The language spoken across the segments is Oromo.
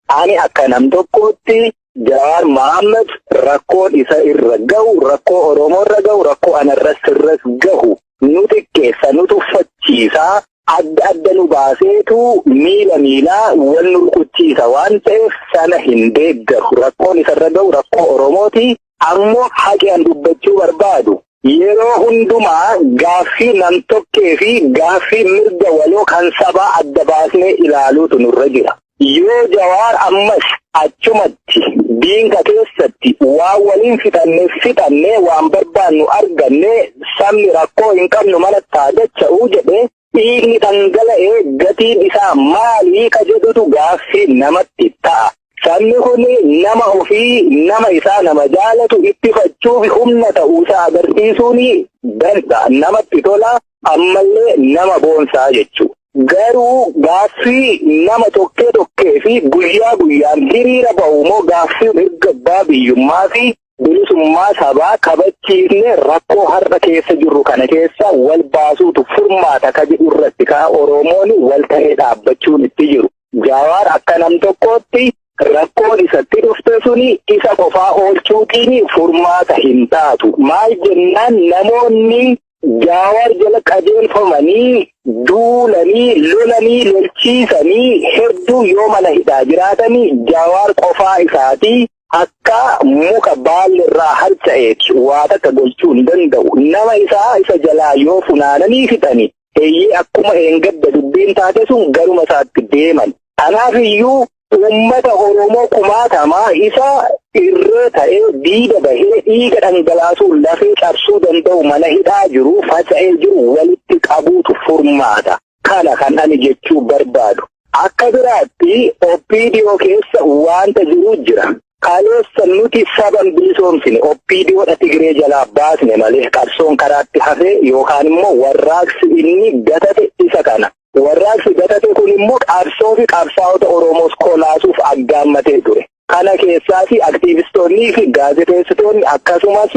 Ani akka nam tokkotti Jawaar Mohaammed rakkoon isa irra gahu, rakkoo Oromoo irra gahu, rakkoo anarras irras gahu nuti keessa nuti uffachiisaa adda nu baaseetu miilaa wal nu rukuchiisa waan ta'eef sana hin deeggaru. Rakkoon isarra gahu rakkoo Oromooti. Ammoo haqaan dubbachuu barbaadu. Yeroo hundumaa gaaffii nam tokkee fi gaaffii mirga waloo kan sabaa adda baasnee ilaaluutu nurra jira. Yoo Jawaar ammas achumatti diinka keessatti waan waliin fixannee waan barbaannu arganne sabni rakkoo hin qabnu malatti dacha'uu jedhee dhiigni dhangala'ee gatiin isaa maalii ka jedhutu gaaffii namatti ta'a. Sabni kun nama ofii nama isaa nama jaalatu ittifachuuf humna ta'uusaa agarsiisuun danda'a. Namatti tola ammallee nama boonsaa jechuudha. Garuu gaaffii nama tokkee fi guyyaa guyyaan hiriira ba'u moo gaaffii mirga abbaa biyyummaa fi bilisummaa sabaa kabachiifne rakkoo har'a keessa jirru kana keessa wal baasuutu furmaata ka jedhu irratti ka Oromoon wal ta'ee dhaabbachuun itti jiru. Jawaar akka nam tokkootti rakkoon isatti dhufte suni isa qofaa oolchuutiin furmaata hin taatu. Maal jennaan namoonni Jawaar jala qajeelfamanii duulanii lolchiisanii hedduu yoo mana hidhaa jiraatanii Jawaar qofaa isaatii akka muka baalirraa harca'eeti waa takka gochuu hin danda'u. Nama isa jalaa yoo funaananii fixanii eeyyee akkuma eengadda dubbiin taate sun garuma isaatti deeman. Kanaaf iyyuu uummata Oromoo kumaatamaa isa irra ta'ee diida bahee dhiiga dhangalaasuun lafee cabsuu danda'u mana hidhaa jiru faca'ee jiru walitti qabuutu furmaata. Kana kan ani jechuu barbaadu. Akka biraatti OPDO keessa wanta jiru jira. Kaleessa nuti saban bilisoomsine OPDOdha Tigree jalaa baasne malee qabsoon karaatti hafe yookaan immoo warraaqsi inni gatate isa kana. Warraaqsi gatate kun immoo qabsoo fi qabsaa'ota Oromoos kolaasuuf aggaammatee ture. Kana keessaa fi aktiivistoonnii fi gaazexeessitoonni akkasumas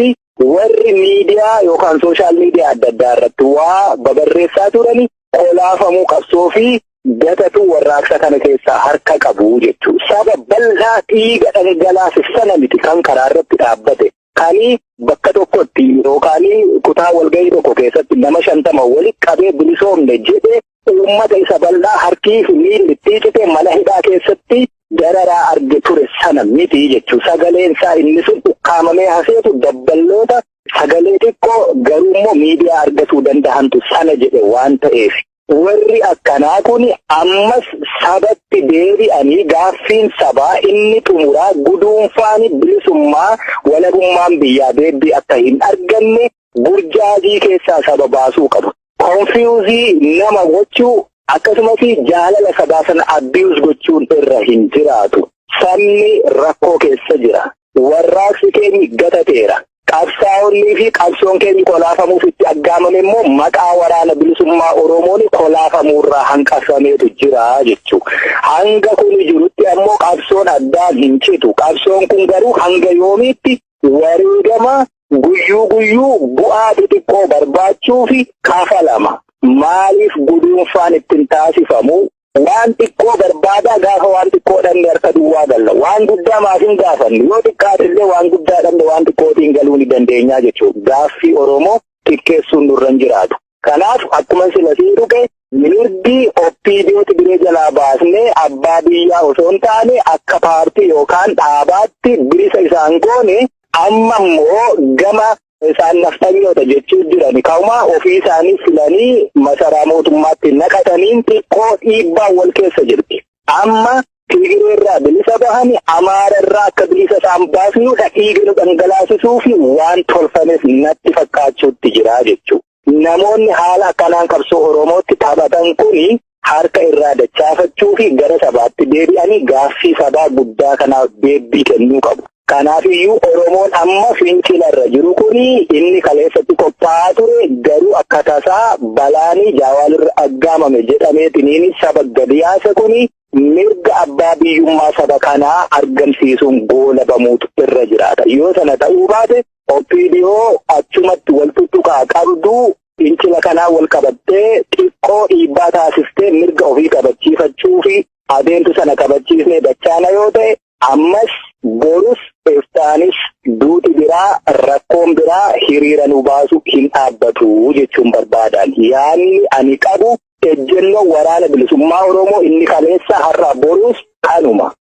warri miidiyaa yookaan sooshaal miidiyaa adda addaa irratti waa babarreessaa turani kolaafamuu qabsoo fi gatatu warraaqsa kana keessaa harka qabu jechuudha. Saba bal'aa dhiiga dhangalaasisana miti kan karaa irratti dhaabbate. Kani bakka tokkotti yookaan kutaa walgahii tokko keessatti nama 50 walitti qabee bilisoomne jedhee uummata isa bal'aa harkii fi miilli cite mana hidhaa keessatti dararaa arge ture sana miti jechuudha. Sagaleen isaa inni sun ukkaamamee hafeetu dabballoota sagalee xiqqoo garuu immoo miidiyaa argatuu danda'antu sana jedhe waan ta'eef. Warri akkanaa kun ammas sabatti deebi'anii gaaffiin sabaa inni xumuraa guduunfaan bilisummaa walabummaan biyyaa deebii akka hin arganne burjaajii keessaa saba baasuu qabu. Konfiyuuzii nama gochuu akkasumas jaalala sabaa sana abiyuus gochuun irra hin jiraatu. Sabni rakkoo keessa jira. Warraaqsi keenya gatateera. Qabsaa'onni fi qabsoon keenya kolaafamuuf itti aggaamame immoo maqaa waraana bilisummaa Oromoon kolaafamuurraa hanqafameetu jira jechuudha. Hanga kun jirutti ammoo qabsoon addaan hin citu. Qabsoon kun garuu hanga yoomiitti wareegama guyyuu bu'aa xixiqqoo barbaachuu fi kafalama. Maaliif guduunfaan ittiin taasifamu? Waan xiqqoo barbaadaa gaafa waan xiqqoo dhabne harka duwwaa galla. Waan guddaa maaf hin gaafanne yoo xiqqaatillee waan guddaa dhabne waan xiqqootiin galuu ni dandeenya jechuudha. Gaaffii Oromoo xiqqeessuun nurra hin jiraatu. Kanaaf akkuma sila sii dhuge mirgi OPDO Tigree jalaa baasnee abbaa biyyaa osoo hin taane akka paartii yookaan dhaabaatti bilisa isaan goone amma immoo gama isaan naftanyoota jechuu jirani kauma ofii isaanii filanii masaraa mootummaatti naqataniin xiqqoo dhiibbaa wal keessa jirti. Amma Tigireerraa bilisa bahani Amaararraa akka bilisa isaan baasnudha dhiiga nu dhangalaasisuu fi waan tolfames natti fakkaachuutti jira jechuudha. Namoonni haala akkanaan qabsoo Oromootti taphatan kuni harka irraa dachaafachuu fi gara sabaatti deebi'anii gaaffii sabaa guddaa kanaaf deebii kennuu qabu. Kanaaf iyyuu Oromoon amma fincilarra jiru kuni inni kaleessatti qophaa'aa ture garuu akka tasaa balaanii Jawaarirra aggaamame jedhameetiniin saba gadiyaasa kuni mirga abbaa biyyummaa saba kanaa argamsiisuun goolabamuutu irra jiraata. Yoo sana ta'uu baate OPDO achumatti wal tuttuqaa qabdu fincila kanaa wal qabattee xiqqoo dhiibbaa taasiftee mirga ofii qabachiifachuu fi adeemtu sana kabachiisnee dachaana yoo ta'e ammas borus eftaanis duuti biraa rakkoon biraa hiriira nu baasu hin dhaabbatu jechuun barbaadan. Yaanni ani qabu ejjennoo waraana bilisummaa Oromoo inni kaleessa har'a borus kanuma.